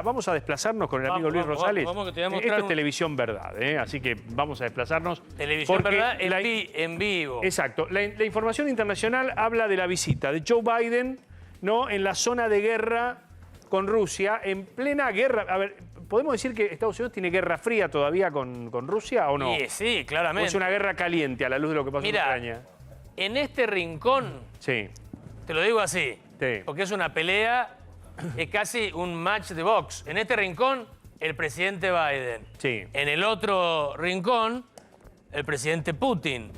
Vamos a desplazarnos con el amigo Luis Rosales. Vamos, que te voy a mostrar Esto es televisión verdad, así que vamos a desplazarnos. Televisión verdad en vivo. Exacto. La información internacional habla de la visita de Joe Biden, ¿no?, en la zona de guerra con Rusia, en plena guerra. A ver, ¿podemos decir que Estados Unidos tiene guerra fría todavía con Rusia o no? Sí, claramente. ¿O es una guerra caliente a la luz de lo que pasó en Ucrania? En este rincón, sí, te lo digo así, sí, porque es una pelea, es casi un match de box. En este rincón, el presidente Biden. sí. En el otro rincón, el presidente Putin.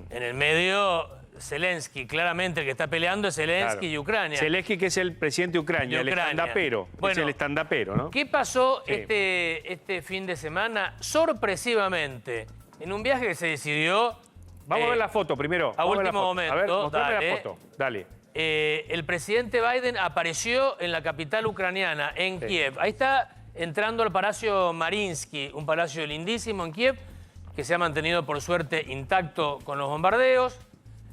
En el medio, Zelensky. Claramente el que está peleando es Zelensky y Ucrania. Zelensky, que es el presidente de Ucrania, el estandapero. Bueno, es el estandapero, ¿no? ¿Qué pasó este fin de semana? Sorpresivamente, en un viaje que se decidió... Vamos a ver la foto primero. A último momento. A ver, mostrame dale. la foto. Dale. El presidente Biden apareció en la capital ucraniana, en Kiev. Ahí está entrando al Palacio Mariinsky, un palacio lindísimo en Kiev, que se ha mantenido por suerte intacto con los bombardeos.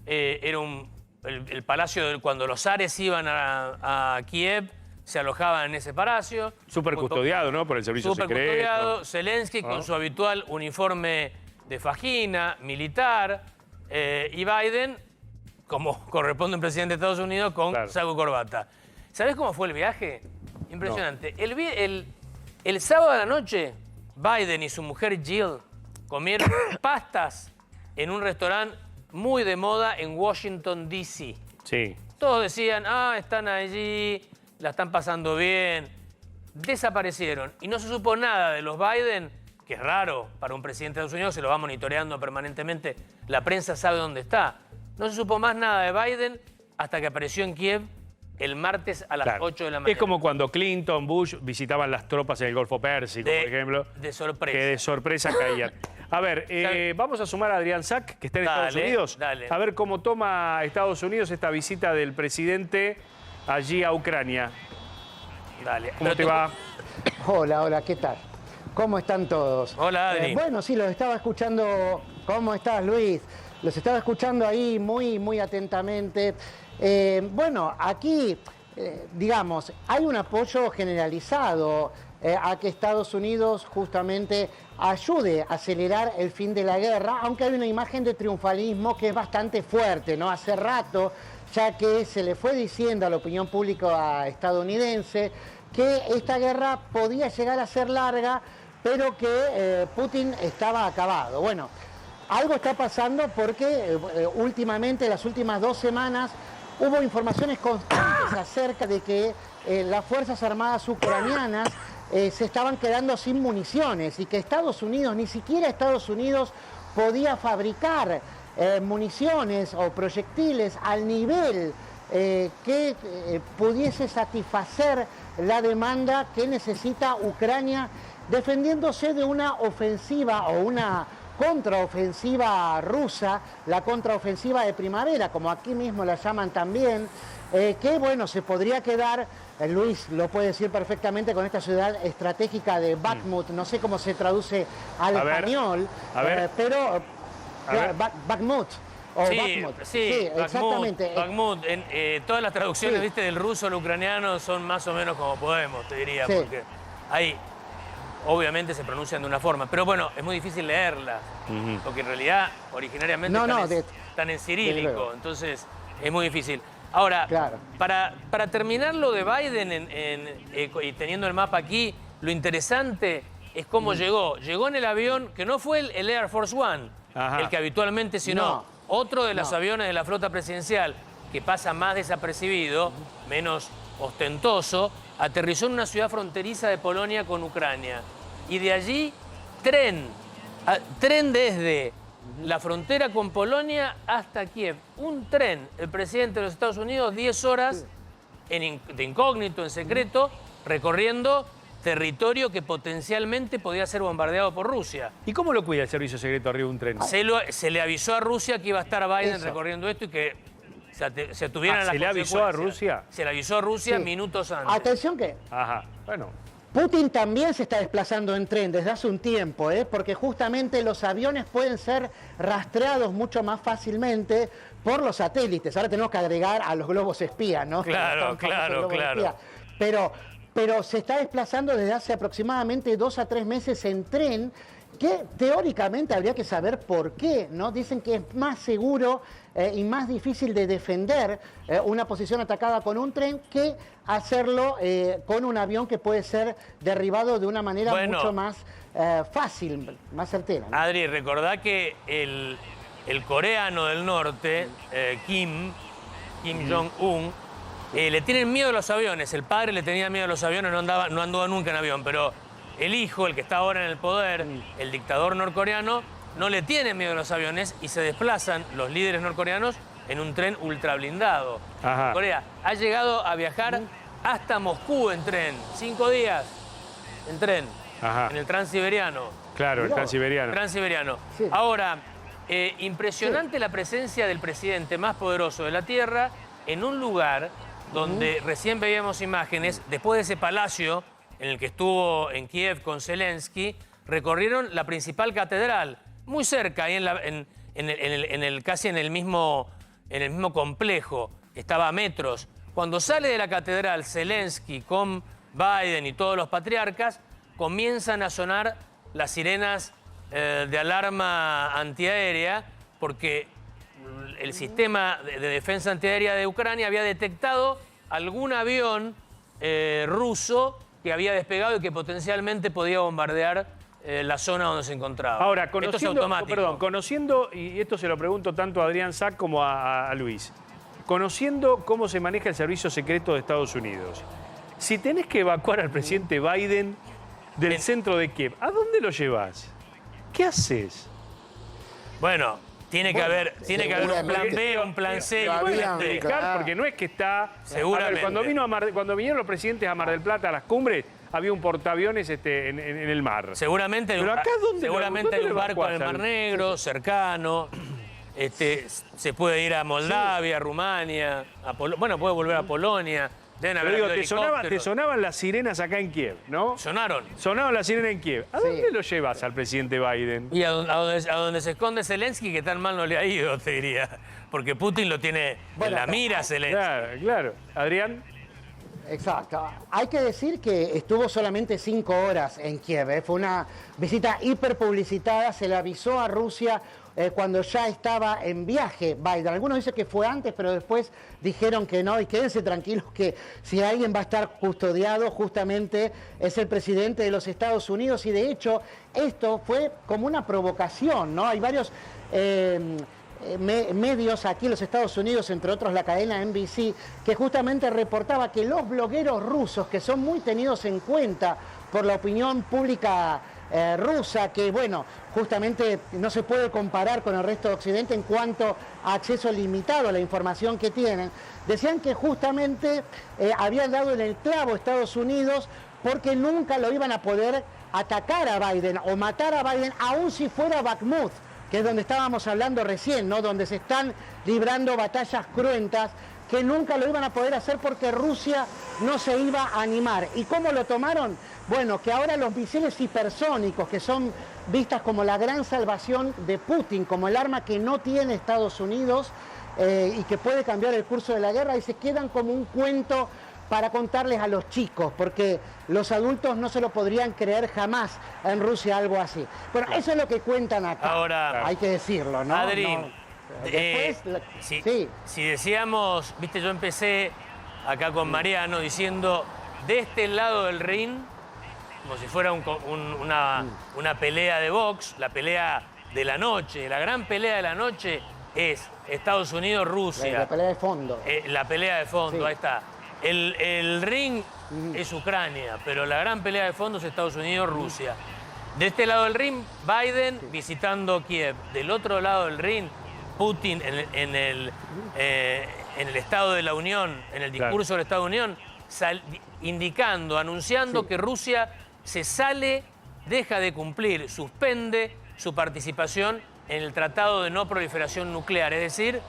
Era el palacio cuando los zares iban a Kiev, se alojaban en ese palacio. Súper custodiado, ¿no? Por el servicio secreto. Súper custodiado. Zelensky con su habitual uniforme de fajina, militar, y Biden, como corresponde a un presidente de Estados Unidos, con saco y corbata. ¿Sabés cómo fue el viaje? Impresionante. No. El sábado a la noche, Biden y su mujer Jill comieron pastas en un restaurante muy de moda en Washington, D.C. Sí. Todos decían, están allí, la están pasando bien. Desaparecieron. Y no se supo nada de los Biden, que es raro para un presidente de Estados Unidos, se lo va monitoreando permanentemente. La prensa sabe dónde está. No se supo más nada de Biden hasta que apareció en Kiev el martes a las 8 de la mañana. Es como cuando Clinton, Bush visitaban las tropas en el Golfo Pérsico, por ejemplo. De sorpresa. Que de sorpresa caían. A ver, vamos a sumar a Adrián Sack, que está en Estados Unidos. Dale. A ver cómo toma Estados Unidos esta visita del presidente allí a Ucrania. Dale. ¿Cómo te va? Hola, ¿qué tal? ¿Cómo están todos? Hola, Adri. Bueno, sí, los estaba escuchando. ¿Cómo estás, Luis? Los estaba escuchando ahí muy atentamente. Bueno, aquí, digamos, hay un apoyo generalizado a que Estados Unidos justamente ayude a acelerar el fin de la guerra, aunque hay una imagen de triunfalismo que es bastante fuerte, ¿no? Hace rato, ya que se le fue diciendo a la opinión pública estadounidense que esta guerra podía llegar a ser larga, pero que Putin estaba acabado. Bueno, algo está pasando porque últimamente, las últimas 2 semanas, hubo informaciones constantes acerca de que las Fuerzas Armadas ucranianas se estaban quedando sin municiones y que Estados Unidos, ni siquiera Estados Unidos, podía fabricar municiones o proyectiles al nivel que pudiese satisfacer la demanda que necesita Ucrania, defendiéndose de una ofensiva o una contraofensiva rusa, la contraofensiva de primavera, como aquí mismo la llaman también, que bueno, se podría quedar, Luis lo puede decir perfectamente, con esta ciudad estratégica de Bakhmut, no sé cómo se traduce al español, pero Bakhmut. Sí, exactamente. Bakhmut. Todas las traducciones, viste, del ruso al ucraniano son más o menos como podemos, te diría, porque hay... Obviamente se pronuncian de una forma, pero bueno, es muy difícil leerlas, porque en realidad originariamente están en cirílico, entonces es muy difícil. Ahora, para terminar lo de Biden y teniendo el mapa aquí, lo interesante es cómo llegó. Llegó en el avión que no fue el Air Force One, el que habitualmente, sino otro de los aviones de la flota presidencial, que pasa más desapercibido, menos ostentoso, aterrizó en una ciudad fronteriza de Polonia con Ucrania. Y de allí, tren desde la frontera con Polonia hasta Kiev. Un tren, el presidente de los Estados Unidos, 10 horas de incógnito, en secreto, recorriendo territorio que potencialmente podía ser bombardeado por Rusia. ¿Y cómo lo cuida el servicio secreto arriba de un tren? Se le avisó a Rusia que iba a estar Biden recorriendo esto y que se tuvieran las consecuencias. ¿Se le avisó a Rusia? Se le avisó a Rusia minutos antes. Atención que... bueno. Putin también se está desplazando en tren desde hace un tiempo, porque justamente los aviones pueden ser rastreados mucho más fácilmente por los satélites. Ahora tenemos que agregar a los globos espías, ¿no? Claro. Pero pero se está desplazando desde hace aproximadamente 2 a 3 meses en tren, que teóricamente habría que saber por qué, ¿no? Dicen que es más seguro y más difícil de defender una posición atacada con un tren que hacerlo con un avión que puede ser derribado de una manera mucho más fácil, más certera, ¿no? Adri, recordá que el coreano del norte, Kim Jong-un, le tienen miedo a los aviones. El padre le tenía miedo a los aviones, no andaba nunca en avión, pero el hijo, el que está ahora en el poder, el dictador norcoreano, no le tiene miedo a los aviones y se desplazan los líderes norcoreanos en un tren ultrablindado. Corea ha llegado a viajar hasta Moscú en tren, 5 días en tren, en el Transiberiano. Claro, el Transiberiano. Transiberiano. Sí. Ahora, impresionante la presencia del presidente más poderoso de la Tierra en un lugar donde recién veíamos imágenes, después de ese palacio en el que estuvo en Kiev con Zelensky, recorrieron la principal catedral, muy cerca, ahí casi en el mismo complejo, estaba a metros. Cuando sale de la catedral Zelensky con Biden y todos los patriarcas, comienzan a sonar las sirenas de alarma antiaérea, porque el sistema de defensa antiaérea de Ucrania había detectado algún avión ruso que había despegado y que potencialmente podía bombardear la zona donde se encontraba. Ahora, esto es conociendo, automático. conociendo, y esto se lo pregunto tanto a Adrián Sack como a Luis, conociendo cómo se maneja el servicio secreto de Estados Unidos, si tenés que evacuar al presidente Biden del centro de Kiev, ¿a dónde lo llevas? ¿Qué haces? Bueno, tiene que haber un plan B, un plan C. Porque no es que está... Seguramente. A ver, cuando vinieron los presidentes a Mar del Plata a las cumbres, había un portaaviones en el mar. Seguramente, Pero acá, ¿dónde hay un lo barco en el evacuás? Mar Negro, cercano. Se puede ir a Moldavia, a Rumania, bueno, puede volver a Polonia. Deben haber Pero digo, helicópteros. te sonaban las sirenas acá en Kiev, ¿no? Sonaron. Sonaban las sirenas en Kiev. ¿A dónde lo llevas al presidente Biden? Y a donde se esconde Zelensky, que tan mal no le ha ido, te diría. Porque Putin lo tiene en la mira, Zelensky. Claro, claro. Adrián. Exacto. Hay que decir que estuvo solamente 5 horas en Kiev. Fue una visita hiperpublicitada. Se le avisó a Rusia cuando ya estaba en viaje Biden. Algunos dicen que fue antes, pero después dijeron que no. Y quédense tranquilos que si alguien va a estar custodiado, justamente es el presidente de los Estados Unidos. Y de hecho, esto fue como una provocación, ¿no? Hay varios... medios aquí en los Estados Unidos, entre otros la cadena NBC, que justamente reportaba que los blogueros rusos, que son muy tenidos en cuenta por la opinión pública rusa, que bueno, justamente no se puede comparar con el resto de Occidente en cuanto a acceso limitado a la información que tienen, decían que justamente habían dado en el clavo Estados Unidos porque nunca lo iban a poder atacar a Biden o matar a Biden, aun si fuera Bakhmut, que es donde estábamos hablando recién, ¿no? Donde se están librando batallas cruentas, que nunca lo iban a poder hacer porque Rusia no se iba a animar. ¿Y cómo lo tomaron? Bueno, que ahora los misiles hipersónicos, que son vistas como la gran salvación de Putin, como el arma que no tiene Estados Unidos y que puede cambiar el curso de la guerra, y se quedan como un cuento para contarles a los chicos, porque los adultos no se lo podrían creer jamás en Rusia algo así. Bueno, eso es lo que cuentan acá. Ahora, hay que decirlo, ¿no? Adri, Después, si decíamos, viste, yo empecé acá con Mariano diciendo, de este lado del ring, como si fuera una pelea de box, la pelea de la noche, la gran pelea de la noche es Estados Unidos-Rusia. La pelea de fondo. La pelea de fondo, Sí. ahí está. El ring es Ucrania, pero la gran pelea de fondo es Estados Unidos-Rusia. De este lado del ring, Biden visitando Kiev. Del otro lado del ring, Putin en el Estado de la Unión, en el discurso del Estado de la Unión, anunciando que Rusia se sale, deja de cumplir, suspende su participación en el Tratado de No Proliferación Nuclear. Es decir,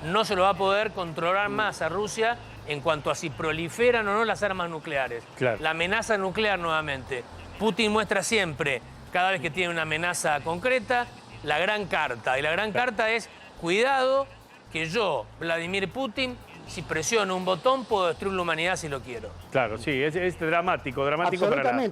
no se lo va a poder controlar más a Rusia en cuanto a si proliferan o no las armas nucleares. Claro. La amenaza nuclear nuevamente. Putin muestra siempre, cada vez que tiene una amenaza concreta, la gran carta. Y la gran carta es, cuidado, que yo, Vladimir Putin, si presiono un botón puedo destruir la humanidad si lo quiero. Claro, sí, es dramático para la... Absolutamente.